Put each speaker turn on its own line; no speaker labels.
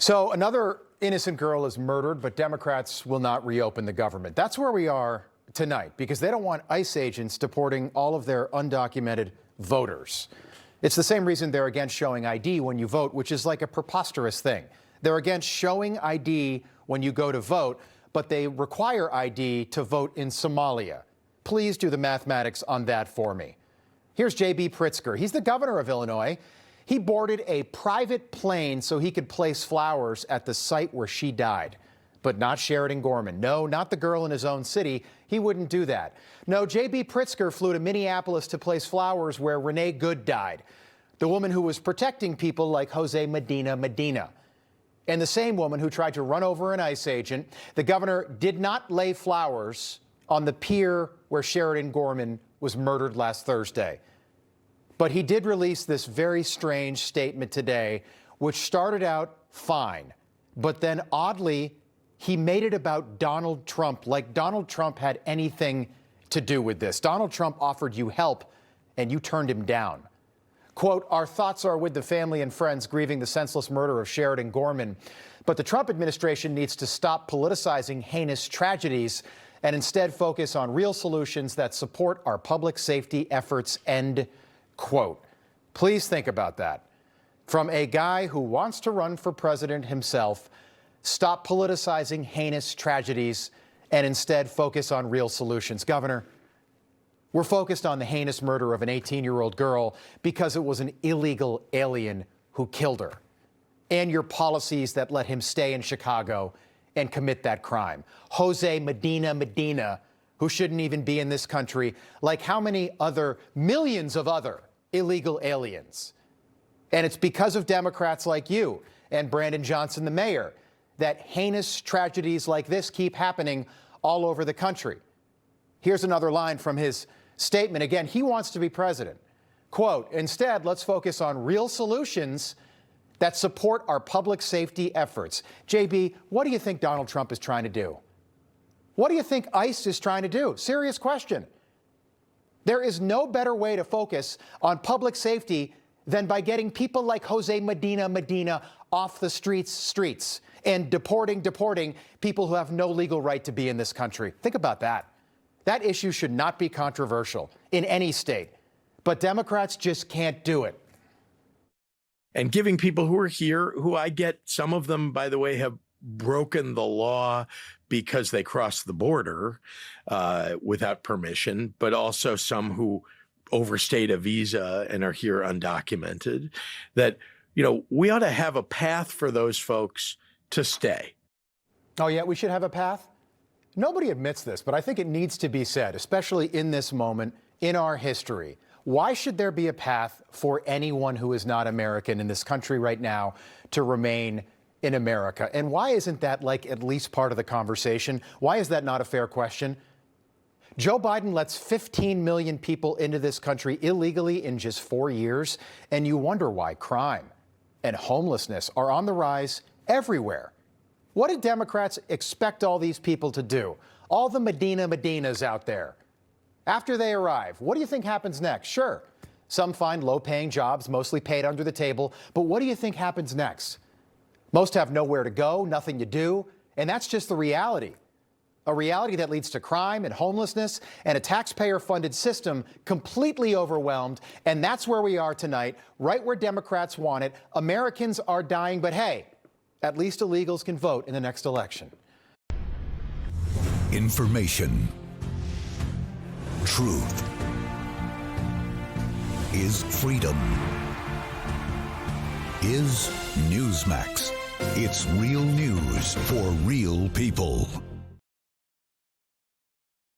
So another innocent girl is murdered, but Democrats will not reopen the government. That's where we are tonight, because they don't want ICE agents deporting all of their undocumented voters. It's the same reason they're against showing ID when you vote, which is like a preposterous thing. They're against showing ID when you go to vote, but they require ID to vote in Somalia. Please do the mathematics on that for me. Here's J.B. Pritzker. He's the governor of Illinois. He boarded a private plane so he could place flowers at the site where she died. But not Sheridan Gorman. No, not the girl in his own city. He wouldn't do that. No, J.B. Pritzker flew to Minneapolis to place flowers where Renee Good died, the woman who was protecting people like Jose Medina. And the same woman who tried to run over an ICE agent. The governor did not lay flowers on the pier where Sheridan Gorman was murdered last Thursday. But he did release this very strange statement today, which started out fine, but then oddly, he made it about Donald Trump, like Donald Trump had anything to do with this. Donald Trump offered you help, and you turned him down. Quote, "Our thoughts are with the family and friends grieving the senseless murder of Sheridan Gorman, but the Trump administration needs to stop politicizing heinous tragedies and instead focus on real solutions that support our public safety efforts," end quote. Please think about that. From a guy who wants to run for president himself, stop politicizing heinous tragedies and instead focus on real solutions. Governor, we're focused on the heinous murder of an 18-year-old girl because it was an illegal alien who killed her, and your policies that let him stay in Chicago and commit that crime. Jose Medina, who shouldn't even be in this country, like how many other millions of other illegal aliens. And it's because of Democrats like you and Brandon Johnson, the mayor, that heinous tragedies like this keep happening all over the country. Here's another line from his statement. Again, he wants to be president. Quote, "Instead, let's focus on real solutions that support our public safety efforts." JB, what do you think Donald Trump is trying to do? What do you think ICE is trying to do? Serious question. There is no better way to focus on public safety than by getting people like Jose Medina off the streets and deporting people who have no legal right to be in this country. Think about that. That issue should not be controversial in any state, but Democrats just can't do it.
And giving people who are here, who I get, some of them, by the way, have broken the law because they crossed the border without permission, but also some who overstayed a visa and are here undocumented, that, you know, we ought to have a path for those folks to stay.
Oh, yeah, we should have a path? Nobody admits this, but I think it needs to be said, especially in this moment in our history. Why should there be a path for anyone who is not American in this country right now to remain in America? And why isn't that like at least part of the conversation? Why is that not a fair question? Joe Biden lets 15 million people into this country illegally in just 4 years, and you wonder why crime and homelessness are on the rise everywhere. What did Democrats expect all these people to do? All the Medinas out there. After they arrive, what do you think happens next? Sure, some find low-paying jobs, mostly paid under the table, but what do you think happens next? Most have nowhere to go, nothing to do, and that's just the reality. A reality that leads to crime and homelessness and a taxpayer-funded system completely overwhelmed, and that's where we are tonight, right where Democrats want it. Americans are dying, but hey, at least illegals can vote in the next election.
Information. Truth is freedom. Is Newsmax. It's real news for real people.